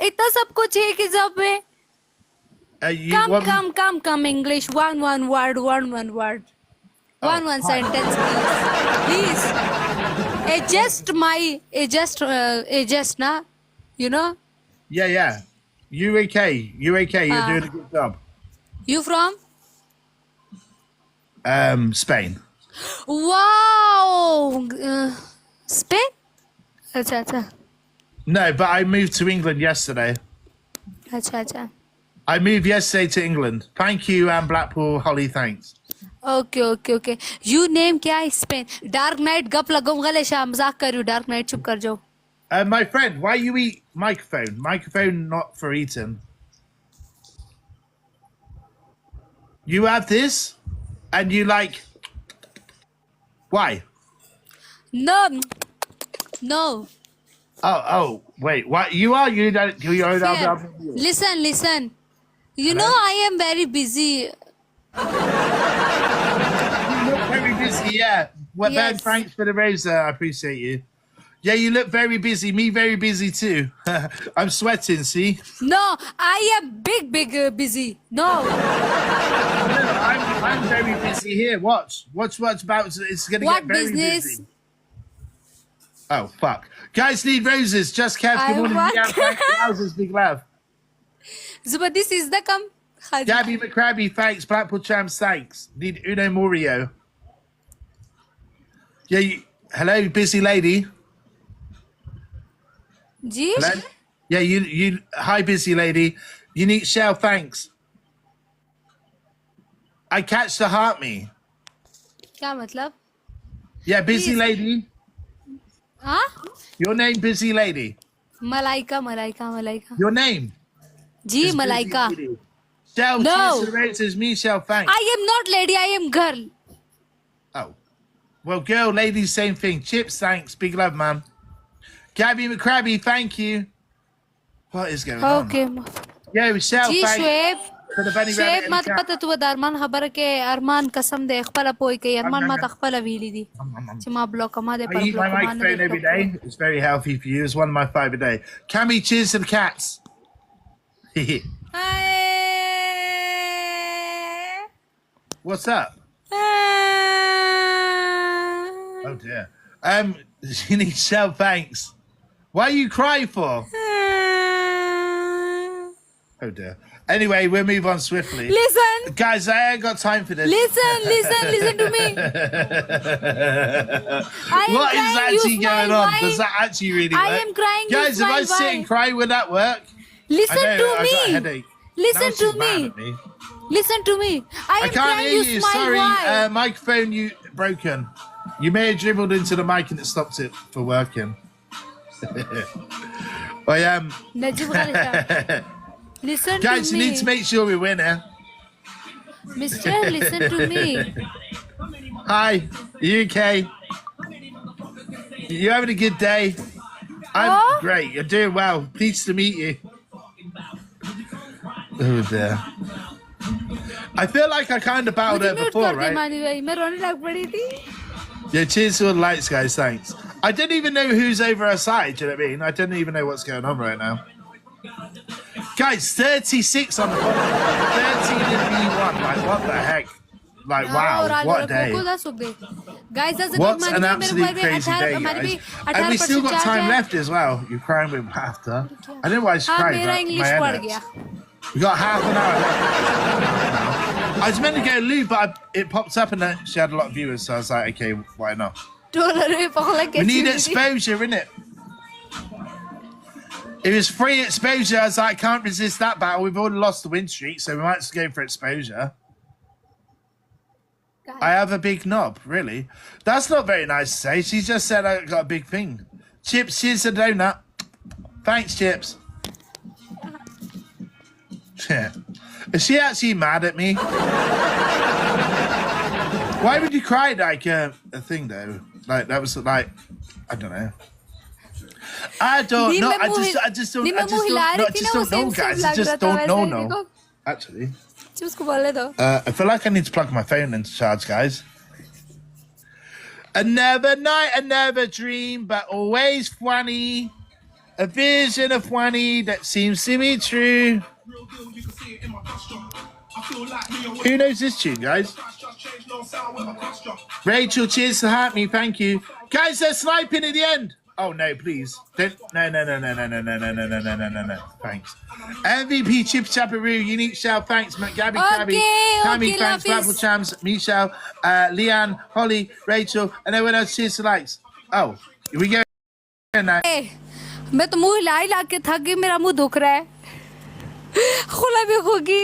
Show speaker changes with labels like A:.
A: इतना सब कुछ एक ही जब में come English one word one word one sentence please just na you know
B: Yeah. You okay? You're doing a good job.
A: you from
B: Spain.
A: wow Spain अच्छा
B: No, but I moved to England yesterday.
A: अच्छा
B: I moved yesterday to England. Thank you, Blackpool Holly. Thanks.
A: Okay. You name क्या है Spain? Dark Knight गप लगाऊंगा ले शाम मजाक कर रही हूँ Dark Knight चुप कर जाओ.
B: My friend, why you eat microphone? Microphone not for eating. You have this, and you like. Why?
A: No.
B: Oh, wait. What you are? You don't. You are.
A: Here, listen. You know I am very busy.
B: You look very busy. Yeah. Well, Ben,
A: Yes.
B: thanks for the rose. I appreciate you. Yeah, you look very busy. Me, very busy too. I'm sweating. See.
A: No, I am big busy. No.
B: I'm very busy here. Watch what's about. It's gonna
A: What
B: get very
A: business?
B: busy. Oh fuck! Guys need roses. Just Kev.
A: I
B: Good morning.
A: want-
B: Yeah, thank you. Houses, big love.
A: Zuba, this is the come.
B: Gabby McCrabby, thanks. Blackpool Champs, thanks. Need Uno Morio. Yeah. Hello, busy lady.
A: Ji
B: Hello. Yeah, you. Hi, busy lady. You need shell. Thanks. I catch the heart me.
A: क्या मतलब?
B: Yeah, busy
A: Please.
B: lady.
A: हाँ?
B: Your name, busy lady.
A: Malaika.
B: Your name.
A: Ji
B: is busy
A: Malaika.
B: lady. Shell,
A: No.
B: cheers to the roses. Me, Shell, thanks.
A: I am not lady. I am girl.
B: Oh. Well, girl, lady, same thing. Chips, thanks. Big love, man. Gabby McCrabby, thank you. What is going on?
A: Okay.
B: Yeah, Shell,
A: ji
B: thanks.
A: Shoaib.
B: For the Benny
A: شعيب
B: Rabbit
A: ما
B: and the cat.
A: تبت تو درمان خبره کې ارمان قسم دې خپل پوي کې ارمان ما تخپل ویلې دي چې ما بلوک ما دې
B: I
A: پر
B: eat my
A: بلوک ما
B: microphone every day. It's very healthy for you. It's 1 of my 5 a day. Cammy, cheers to the cats. What's up? Oh dear. You need Shell, thanks. Why are you crying for? Oh dear. Anyway, we'll move on swiftly.
A: Listen.
B: Guys, I ain't got time for this.
A: Listen to me.
B: What is actually going on? Does that actually really work?
A: I am crying.
B: Guys, if I sit and cry, would that work?
A: Listen
B: I know,
A: to
B: I got a
A: me.
B: headache.
A: Listen
B: Now
A: to
B: she's mad
A: me.
B: at me.
A: Listen to me. I
B: I
A: am
B: can't
A: crying.
B: hear
A: You
B: you.
A: smile.
B: Sorry,
A: Why?
B: microphone you broken. You may have dribbled into the mic and it stopped it for working. I am.
A: Najib Khalid. Listen
B: Guys,
A: to
B: you
A: me.
B: need to make sure we win here.
A: Mister, listen to me.
B: Hi, you okay? You having a good day? I'm
A: Oh?
B: great. You're doing well. Pleased to meet you. Oh dear. I feel like I kind of bowed
A: मुझे
B: her
A: mute
B: before,
A: कर दे
B: right?
A: मानी भाई मैं रोने लग पड़ी थी.
B: Yeah, cheers to all the lights, guys. Thanks. I didn't even know who's over our side. Do you know what I mean? I didn't even know what's going on right now. Guys, 36 on the bottom. 13 in V1. Like, what the heck? Like, wow, what a day.
A: Guys, that's a
B: What
A: good
B: an
A: money.
B: absolute crazy day, guys. And we still got time left as well. You're crying with laughter. I don't know why she's
A: हाँ
B: crying,
A: मेरा
B: but
A: English
B: my
A: पड़
B: head
A: गया.
B: hurts. We got half an hour left. I was meant to go loo, but it popped up and she had a lot of viewers, so I was like, okay, why not? We need exposure, innit? If it's free exposure, I was like, I can't resist that battle. We've already lost the win streak, so we might just go for exposure. I have a big knob, really. That's not very nice to say. She just said I got a big thing. Chips, here's a donut. Thanks, Chips. Yeah. Is she actually mad at me? Why would you cry like a thing, though? Like, that was like, I don't know. I don't know. I just don't know, guys. I just don't know, no. Actually. I feel like I need to plug my phone into charge, guys. Another night, another dream, but always funny. A vision of Wani that seems to be true. Who knows this tune, guys? Rachel, cheers to Happy, thank you. Guys, they're sniping at the end. Oh no, please. Don't no. Thanks. MVP Chip Chaparoo, unique shout, thanks, Gabby Crabby, Tammy, thanks, Raffle Chams, Michelle, Leanne, Holly, Rachel, and everyone else, cheers to likes. Oh, here we go now.
A: मैं तो मुंह हिला के थक गई मेरा मुंह दुख रहा है खुला भी होगी